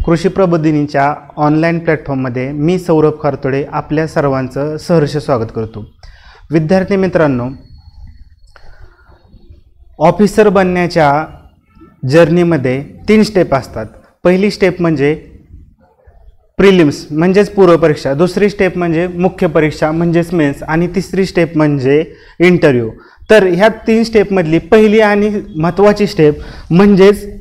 कृषी प्रबोधिनीच्या ऑनलाईन प्लॅटफॉर्ममध्ये मी सौरभ खारतोडे आपल्या सर्वांचं सहर्ष स्वागत करतो। विद्यार्थी मित्रांनो, ऑफिसर बनण्याच्या जर्नीमध्ये 3 स्टेप असतात। पहिली स्टेप म्हणजे प्रिलिम्स म्हणजेच पूर्व परीक्षा, दुसरी स्टेप म्हणजे मुख्य परीक्षा म्हणजेच मेन्स आणि तिसरी स्टेप म्हणजे इंटरव्ह्यू। तर ह्या 3 स्टेपमधली पहिली आणि महत्त्वाची स्टेप म्हणजेच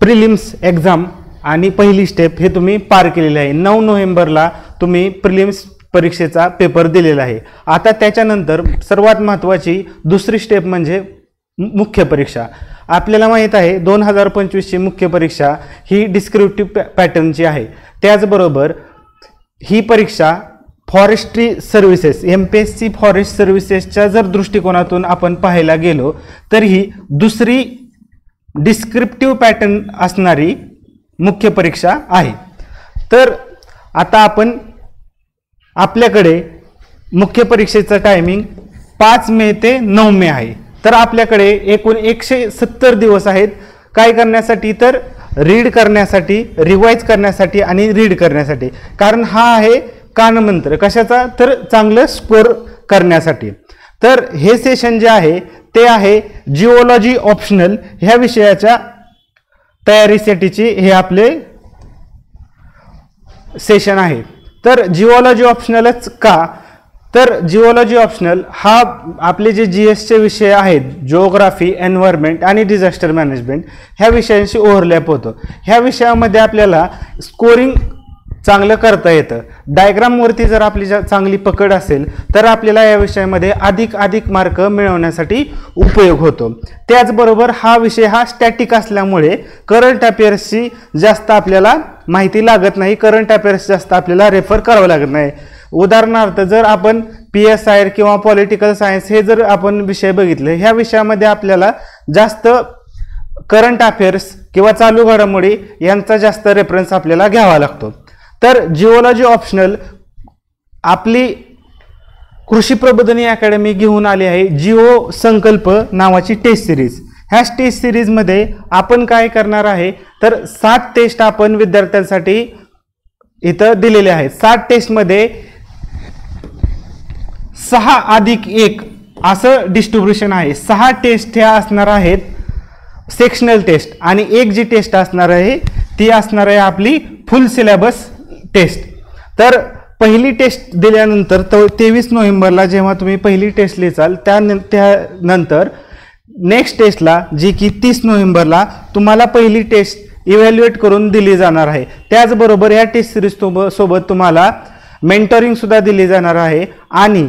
प्रिलिम्स एक्झाम आणि पहिली स्टेप हे तुम्ही पार केलेले आहे। 9 नोव्हेंबरला तुम्ही प्रिलिम्स परीक्षेचा पेपर दिलेला आहे। आता त्याच्यानंतर सर्वात महत्त्वाची दुसरी स्टेप म्हणजे मुख्य परीक्षा। आपल्याला माहित आहे 2025 ची मुख्य परीक्षा ही डिस्क्रिप्टिव्ह पॅटर्नची आहे। त्याचबरोबर ही परीक्षा फॉरेस्ट्री सर्व्हिसेस MPSC फॉरेस्ट सर्व्हिसेसच्या जर दृष्टिकोनातून आपण पाहायला गेलो तर ही दुसरी डिस्क्रिप्टिव्ह पॅटर्न असणारी मुख्य परीक्षा आहे। तर आता आपण आपल्याकडे मुख्य परीक्षेचा टायमिंग 5 मे ते 9 मे आहे। तर आपल्याकडे एकूण 170 दिवस आहेत काय करण्यासाठी, तर रीड करण्यासाठी, रिवाइज करण्यासाठी आणि रीड करण्यासाठी। कारण हा आहे कानमंत्र कशाचा, तर चांगलं स्कोर करण्यासाठी। तर हे सेशन जे आहे ते आहे जिओलॉजी ऑप्शनल ह्या विषयाच्या तयारीसाठीची हे आपले सेशन आहे। तर जिओलॉजी ऑप्शनलच का, तर जिओलॉजी ऑप्शनल हा आपले जे GS चे विषय आहेत जिओग्राफी, एन्व्हायरमेंट आणि डिझास्टर मॅनेजमेंट ह्या विषयांशी ओव्हरलॅप होतो। ह्या विषयामध्ये आपल्याला स्कोरिंग चांगलं करता येतं। डायग्रामवरती जर आपली चांगली पकड असेल तर आपल्याला या विषयामध्ये अधिक मार्क मिळवण्यासाठी उपयोग होतो। त्याचबरोबर हा विषय हा स्टॅटिक असल्यामुळे करंट अफेअर्सची जास्त आपल्याला माहिती लागत नाही, करंट अफेअर्स जास्त आपल्याला रेफर करावं लागत नाही। उदाहरणार्थ जर आपण PSI किंवा पॉलिटिकल सायन्स हे जर आपण विषय बघितले, ह्या विषयामध्ये आपल्याला जास्त करंट अफेअर्स किंवा चालू घडामोडी यांचा जास्त रेफरन्स आपल्याला घ्यावा लागतो। तर जिओलॉजी ऑप्शनल आपली कृषी प्रबोधिनी अकॅडमी घेऊन आली आहे जिओ संकल्प नावाची टेस्ट सिरीज। ह्या टेस्ट सिरीजमध्ये आपण काय करणार आहे, तर 7 टेस्ट आपण विद्यार्थ्यांसाठी इथं दिलेले आहेत। 7 टेस्टमध्ये 6+1 असं डिस्ट्रीब्युशन आहे। 6 टेस्ट ह्या असणार आहेत सेक्शनल टेस्ट आणि एक जी टेस्ट असणार आहे ती असणार आहे आपली फुल सिलेबस टेस्ट। तर पहिली टेस्ट दिल्यानंतर 23 नोव्हेंबरला जेव्हा तुम्ही पहिली टेस्ट लिहाल त्यानंतर नेक्स्ट टेस्टला जी की 30 नोव्हेंबरला तुम्हाला पहिली टेस्ट इव्हॅल्युएट करून दिली जाणार आहे। त्याचबरोबर या टेस्ट सिरीज सोबत तुम्हाला मेंटरिंग सुद्धा दिली जाणार आहे आणि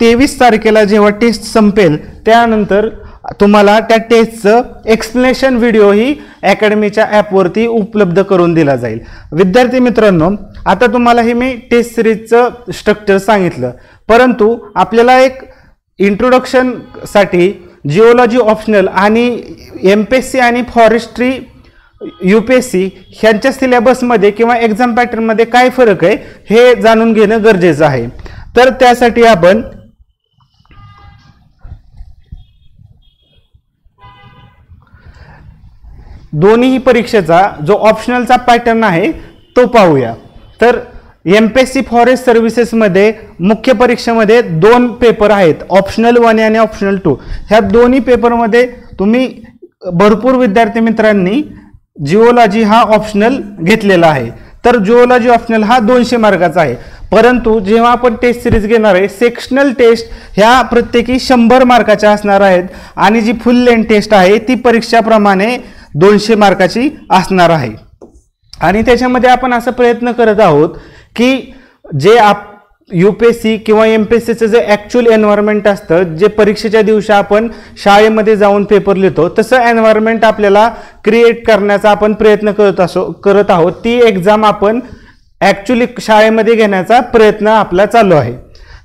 23 तारखेला जेव्हा टेस्ट संपेल त्यानंतर तुम्हाला त्या टेस्टचं एक्सप्लेनेशन व्हिडिओ ही अकॅडमीच्या ॲपवरती उपलब्ध करून दिला जाईल। विद्यार्थी मित्रांनो, आता तुम्हाला हे मी टेस्ट सिरीजचं स्ट्रक्चर सांगितलं, परंतु आपल्याला एक इंट्रोडक्शनसाठी जिओलॉजी ऑप्शनल आणि MPSC आणि फॉरेस्ट्री UPSC ह्यांच्या सिलेबसमध्ये किंवा एक्झाम पॅटर्नमध्ये काय फरक आहे हे जाणून घेणं गरजेचं आहे। तर त्यासाठी आपण दोन्ही परीक्षेचा जो ऑप्शनलचा पॅटर्न आहे तो पाहूया। तर MPSC फॉरेस्ट सर्व्हिसेसमध्ये मुख्य परीक्षेमध्ये 2 पेपर आहेत, ऑप्शनल 1 आणि ऑप्शनल 2। ह्या दोन्ही पेपरमध्ये तुम्ही भरपूर विद्यार्थी मित्रांनी जिओलॉजी हा ऑप्शनल घेतलेला आहे। तर जिओलॉजी ऑप्शनल हा 200 मार्काचा आहे, परंतु जेव्हा आपण टेस्ट सिरीज घेणार आहे सेक्शनल टेस्ट ह्या प्रत्येकी 100 मार्काच्या असणार आहेत आणि जी फुल लेंथ टेस्ट आहे ती परीक्षाप्रमाणे 200 मार्काची असणार आहे। आणि त्याच्यामध्ये आपण असा प्रयत्न करत आहोत की जे UPSC किंवा MPSCचं जे ॲक्च्युअल एन्व्हायरमेंट असतं, जे परीक्षेच्या दिवशी आपण शाळेमध्ये जाऊन पेपर लिहितो तसं एन्व्हायरमेंट आपल्याला क्रिएट करण्याचा आपण प्रयत्न करत आहोत। ती एक्झाम आपण ॲक्च्युअली शाळेमध्ये घेण्याचा प्रयत्न आपला चालू आहे।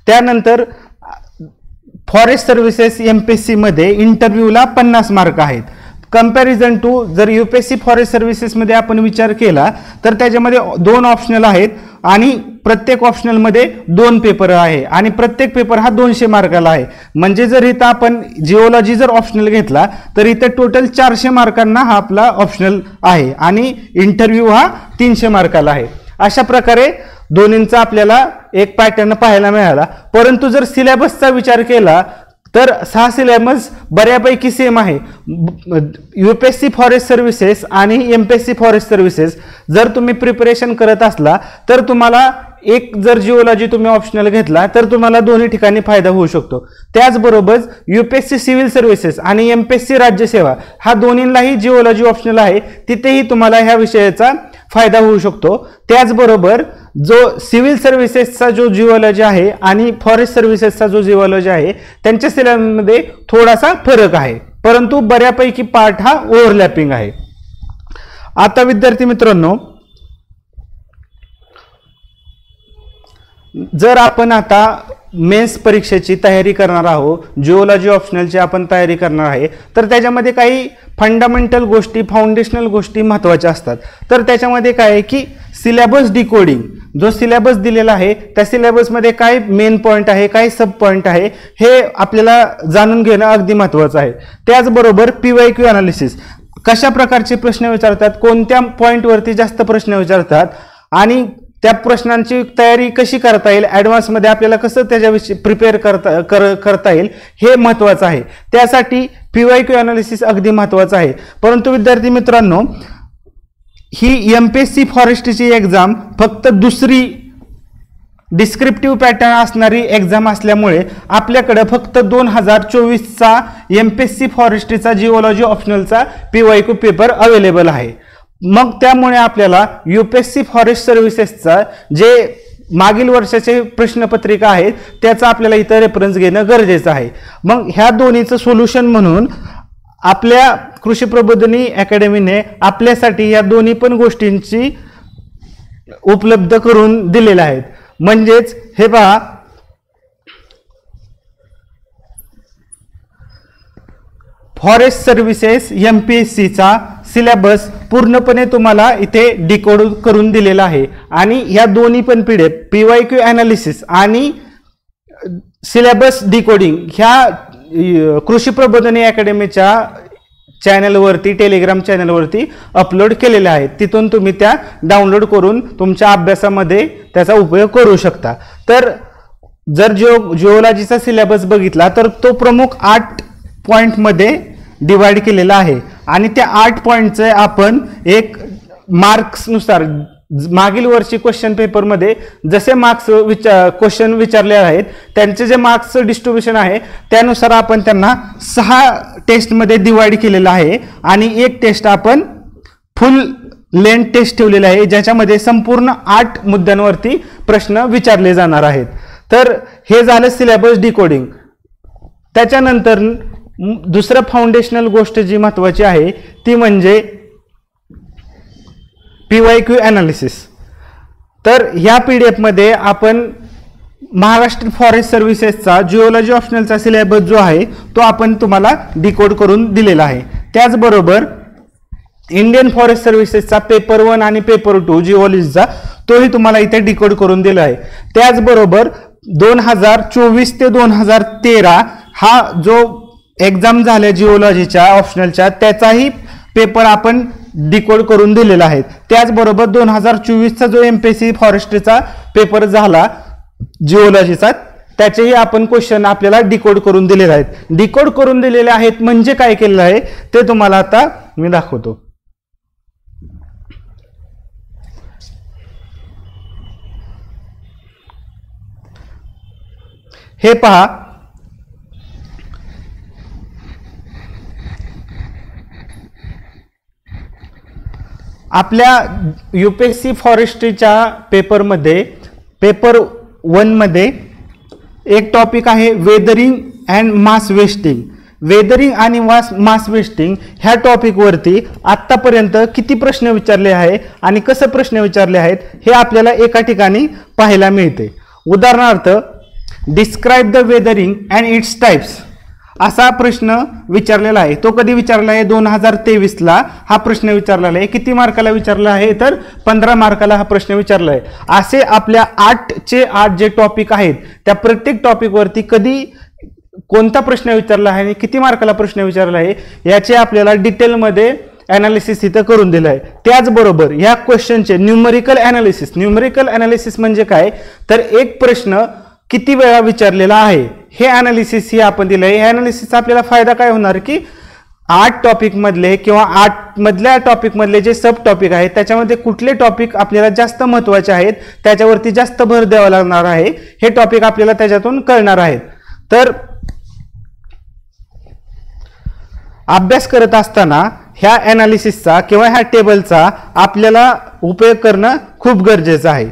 त्यानंतर फॉरेस्ट सर्व्हिसेस MPSC मध्ये इंटरव्ह्यूला 50 मार्क आहेत। कंपॅरिझन टू जर UPSC फॉरेस्ट सर्व्हिसेसमध्ये आपण विचार केला तर त्याच्यामध्ये 2 ऑप्शनल आहेत, आणि प्रत्येक ऑप्शनलमध्ये 2 पेपर आहे आणि प्रत्येक पेपर हा 200 मार्काला आहे. म्हणजे जर इथं आपण जिओलॉजी जर ऑप्शनल घेतला तर इथं टोटल 400 मार्कांना हा आपला ऑप्शनल आहे आणि इंटरव्ह्यू हा 300 मार्काला आहे. अशा प्रकारे दोन्हींचा आपल्याला एक पॅटर्न पाहायला मिळाला. परंतु जर सिलेबसचा विचार केला तर 6 सिलेबस बऱ्यापैकी सेम आहे. UPSC फॉरेस्ट सर्व्हिसेस आणि MPSC फॉरेस्ट सर्व्हिसेस जर तुम्ही प्रिपरेशन करत असला तर तुम्हाला एक जर जिओलॉजी तुम्ही ऑप्शनल घेतला तर तुम्हाला दोन्ही ठिकाणी फायदा होऊ शकतो. त्याचबरोबर UPSC सिव्हिल सर्व्हिसेस आणि MPSC राज्यसेवा हा दोन्हींनाही जिओलॉजी ऑप्शनल आहे, तिथेही तुम्हाला ह्या विषयाचा फायदा होऊ शकतो. त्याचबरोबर जो सिव्हिल सर्व्हिसेसचा जो जिओलॉजी आहे आणि फॉरेस्ट सर्व्हिसेसचा जो जिओलॉजी आहे त्यांच्या सिलेबसमध्ये थोडासा फरक आहे, परंतु बऱ्यापैकी पार्ट हा ओव्हरलॅपिंग आहे. आता विद्यार्थी मित्रांनो, जर आपण आता मेन्स परीक्षेची तयारी करणार आहोत, जिओलॉजी ऑप्शनलची आपण तयारी करणार आहे, तर त्याच्यामध्ये काही फंडामेंटल गोष्टी, फाउंडेशनल गोष्टी महत्त्वाच्या असतात. तर त्याच्यामध्ये काय आहे की सिलेबस डिकोडिंग, जो सिलेबस दिलेला आहे त्या सिलेबसमध्ये काय मेन पॉईंट आहे, काय सब पॉईंट आहे, हे आपल्याला जाणून घेणं अगदी महत्त्वाचं आहे. त्याचबरोबर PYQ अनालिसिस, कशा प्रकारचे प्रश्न विचारतात, कोणत्या पॉईंटवरती जास्त प्रश्न विचारतात आणि त्या प्रश्नांची तयारी कशी करता येईल, ॲडव्हान्समध्ये आपल्याला कसं त्याच्याविषयी प्रिपेअर करता येईल हे महत्त्वाचं आहे. त्यासाठी PYQ अनालिसिस अगदी महत्त्वाचं आहे. परंतु विद्यार्थी मित्रांनो, ही MPSC फॉरेस्टची एक्झाम फक्त दुसरी डिस्क्रिप्टिव्ह पॅटर्न असणारी एक्झाम असल्यामुळे आपल्याकडे फक्त 2024चा MPSC फॉरेस्ट्रीचा जिओलॉजी ऑप्शनलचा PYQ पेपर अवेलेबल आहे. मग त्यामुळे आपल्याला UPSC फॉरेस्ट सर्व्हिसेसचा जे मागील वर्षाचे प्रश्नपत्रिका आहेत त्याचा आपल्याला इथं रेफरन्स घेणं गरजेचं आहे. मग ह्या दोन्हीचं सोल्युशन म्हणून आपल्या कृषी प्रबोधिनी अकॅडमीने आपल्यासाठी या दोन्ही पण गोष्टींची उपलब्ध करून दिलेल्या आहेत. म्हणजेच हे पहा, फॉरेस्ट सर्व्हिसेस MPSCचा सिलेबस पूर्णपणे तुम्हाला इथे डिकोड करून दिलेला आहे आणि ह्या दोन्ही पण PYQ अनालिसिस आणि सिलेबस डिकोडिंग ह्या कृषी प्रबोधिनी अकॅडमीच्या चॅनलवरती, टेलिग्राम चॅनलवरती अपलोड केलेल्या आहेत. तिथून तुम्ही त्या डाउनलोड करून तुमच्या अभ्यासामध्ये त्याचा उपयोग करू शकता. तर जर जिओलॉजीचा सिलेबस बघितला तर तो प्रमुख 8 पॉईंटमध्ये डिवाइड केलेला आहे आणि त्या 8 पॉईंटचे आपण एक मार्क्सनुसार मागील वर्षी क्वेश्चन पेपरमध्ये जसे मार्क्स क्वेश्चन विचारले आहेत त्यांचे जे मार्क्स डिस्ट्रीब्युशन आहे त्यानुसार आपण त्यांना 6 टेस्टमध्ये डिवाइड केलेलं आहे आणि एक टेस्ट आपण फुल लेंथ टेस्ट ठेवलेली आहे ज्याच्यामध्ये संपूर्ण 8 मुद्द्यांवरती प्रश्न विचारले जाणार आहेत. तर हे झालं सिलेबस डिकोडिंग. त्याच्यानंतर दुसरं फाउंडेशनल गोष्ट जी महत्त्वाची आहे ती म्हणजे PYQ अनालिसिस. तर ह्या PDF मध्ये आपण महाराष्ट्र फॉरेस्ट सर्व्हिसेसचा जिओलॉजी ऑप्शनलचा सिलेबस जो आहे तो आपण तुम्हाला डिकोड करून दिलेला आहे. त्याचबरोबर इंडियन फॉरेस्ट सर्व्हिसेसचा पेपर 1 आणि पेपर 2 जिओलॉजीचा तोही तुम्हाला इथे डिकोड करून दिला आहे. त्याचबरोबर 2024 ते 2013 हा जो एक्झाम झाल्या जिओलॉजीच्या ऑप्शनलच्या त्याचाही पेपर आपण डिकोड करून दिलेला आहे. त्याचबरोबर 2024चा जो MPSC फॉरेस्ट्रीचा पेपर झाला जिओलॉजीचा त्याचेही आपण क्वेश्चन आपल्याला डिकोड करून दिलेले आहेत. डिकोड करून दिलेले आहेत म्हणजे काय केलेलं आहे ते तुम्हाला आता मी दाखवतो. हे पहा, आपल्या UPSC फॉरेस्ट्रीच्या पेपरमध्ये पेपर 1 मध्ये एक टॉपिक आहे weathering and mass wasting. Weathering आणि मास वेस्टिंग ह्या टॉपिकवरती आत्तापर्यंत किती प्रश्न विचारले आहे आणि कसं प्रश्न विचारले आहेत हे आपल्याला एका ठिकाणी पाहायला मिळते. उदाहरणार्थ describe the weathering and its types असा प्रश्न विचारलेला आहे. तो कधी विचारला आहे? 2023ला हा प्रश्न विचारलेला आहे. किती मार्काला विचारला आहे? तर 15 मार्काला हा प्रश्न विचारला आहे. असे आपल्या 8चे 8 जे टॉपिक आहेत त्या प्रत्येक टॉपिकवरती कधी कोणता प्रश्न विचारला आहे आणि किती मार्काला प्रश्न विचारला आहे याचे आपल्याला डिटेलमध्ये ॲनालिसिस इथं करून दिलं आहे. त्याचबरोबर या क्वेश्चनचे न्यूमरिकल ॲनालिसिस म्हणजे काय, तर एक प्रश्न किती वेळा विचारलेला आहे हे ॲनालिसिस ही आपण दिलं आहे. हे ॲनालिसिसचा आपल्याला फायदा काय होणार की 8 टॉपिकमधले किंवा 8 मधल्या टॉपिकमधले जे सब टॉपिक आहेत त्याच्यामध्ये कुठले टॉपिक आपल्याला जास्त महत्त्वाचे आहेत त्याच्यावरती जास्त भर द्यावा लागणार आहे हे टॉपिक आपल्याला त्याच्यातून कळणार आहेत. तर अभ्यास करत असताना ह्या ॲनालिसिसचा किंवा ह्या टेबलचा आपल्याला उपयोग करणं खूप गरजेचं आहे.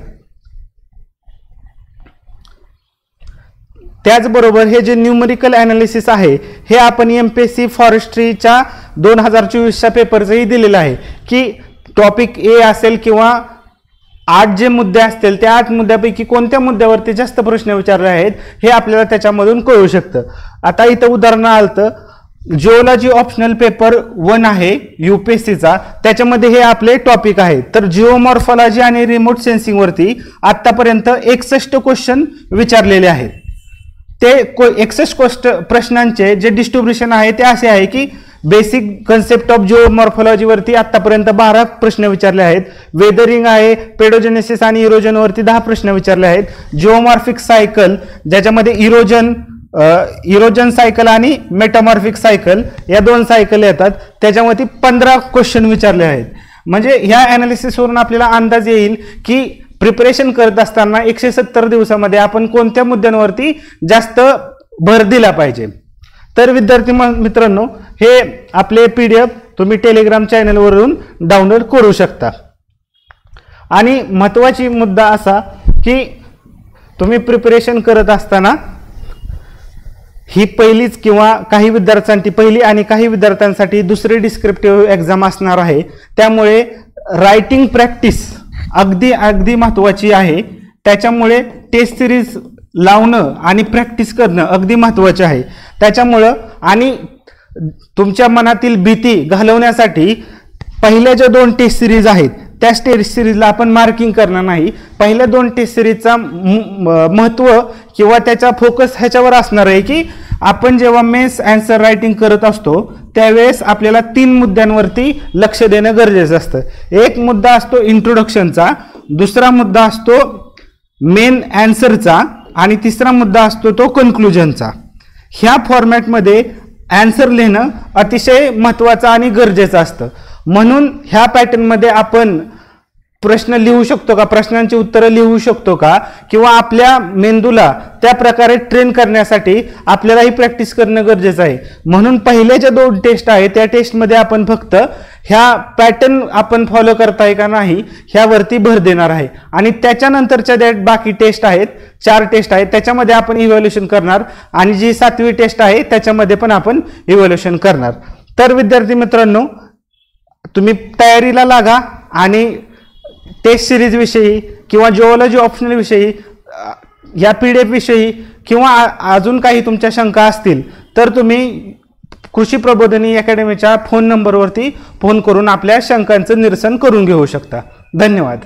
त्याचबरोबर हे जे न्यूमरिकल ॲनालिसिस आहे हे आपण MPSC फॉरेस्ट्रीच्या 2024च्या पेपरचंही दिलेलं आहे की टॉपिक ए असेल किंवा 8 जे मुद्दे असतील त्या 8 मुद्द्यापैकी कोणत्या मुद्द्यावरती जास्त प्रश्न विचारले आहेत हे आपल्याला त्याच्यामधून कळू शकतं. आता इथं उदाहरण आलं जिओलॉजी ऑप्शनल पेपर 1 आहे UPSCचा, त्याच्यामध्ये हे आपले टॉपिक आहेत. तर जिओमॉर्फॉलॉजी आणि रिमोट सेन्सिंगवरती आत्तापर्यंत 61 क्वेश्चन विचारलेले आहेत. ते 61 प्रश्नांचे जे डिस्ट्रीब्युशन आहे ते असे आहे की बेसिक कन्सेप्ट ऑफ जिओमॉर्फॉलॉजीवरती आत्तापर्यंत 12 प्रश्न विचारले आहेत. वेदरिंग आहे, पेडोजेनेसिस आणि इरोजनवरती 10 प्रश्न विचारले आहेत. जिओमॉर्फिक सायकल ज्याच्यामध्ये इरोजन सायकल आणि मेटामॉर्फिक सायकल या 2 सायकल येतात त्याच्यामध्ये 15 क्वेश्चन विचारले आहेत. म्हणजे ह्या ॲनालिसिसवरून आपल्याला अंदाज येईल की प्रिपरेशन करत असताना 170 दिवसामध्ये आपण कोणत्या मुद्द्यांवरती जास्त भर दिला पाहिजे. तर विद्यार्थी मित्रांनो हे आपले PDF तुम्ही टेलिग्राम चॅनलवरून डाउनलोड करू शकता. आणि महत्त्वाची मुद्दा असा की तुम्ही प्रिपरेशन करत असताना ही पहिलीच किंवा काही विद्यार्थ्यांसाठी पहिली आणि काही विद्यार्थ्यांसाठी दुसरी डिस्क्रिप्टिव्ह एक्झाम असणार आहे. त्यामुळे रायटिंग प्रॅक्टिस अगदी महत्त्वाची आहे. त्याच्यामुळे टेस्ट सिरीज लावणं आणि प्रॅक्टिस करणं अगदी महत्त्वाचे आहे. त्याच्यामुळं आणि तुमच्या मनातील भीती घालवण्यासाठी पहिल्या ज्या 2 टेस्ट सिरीज आहेत त्या टेस्ट सिरीजला आपण मार्किंग करणार नाही. पहिल्या 2 टेस्ट सिरीजचा महत्त्व किंवा त्याचा फोकस ह्याच्यावर असणार आहे की आपण जेव्हा मेन्स आन्सर रायटिंग करत असतो त्यावेळेस आपल्याला 3 मुद्द्यांवरती लक्ष देणं गरजेचं असतं. एक मुद्दा असतो इंट्रोडक्शनचा, दुसरा मुद्दा असतो मेन आन्सरचा आणि तिसरा मुद्दा असतो तो कन्क्लुजनचा. ह्या फॉर्मॅटमध्ये आन्सर लिहिणं अतिशय महत्त्वाचं आणि गरजेचं असतं. म्हणून ह्या पॅटर्नमध्ये आपण प्रश्न लिहू शकतो का, प्रश्नांची उत्तरं लिहू शकतो का, किंवा आपल्या मेंदूला त्या प्रकारे ट्रेन करण्यासाठी आपल्याला ही प्रॅक्टिस करणं गरजेचं आहे. म्हणून पहिल्या ज्या 2 टेस्ट आहेत त्या टेस्टमध्ये आपण फक्त ह्या पॅटर्न आपण फॉलो करताय का नाही ह्यावरती भर देणार आहे. आणि त्याच्यानंतरच्या ज्या बाकी टेस्ट आहेत 4 टेस्ट आहेत त्याच्यामध्ये आपण इव्हॅल्युएशन करणार आणि जी 7वी टेस्ट आहे त्याच्यामध्ये पण आपण इव्हॅल्युएशन करणार. तर विद्यार्थी मित्रांनो तुम्ही तयारीला लागा आणि टेस्ट सिरीज विषयी किंवा जिओलॉजी ऑप्शनल विषयी या PDF विषयी किंवा अजून काही तुमच्या शंका असतील तर तुम्ही कृषी प्रबोधिनी अकॅडमीच्या फोन नंबरवरती फोन करून आपल्या शंकांचं निरसन करून घेऊ शकता. धन्यवाद.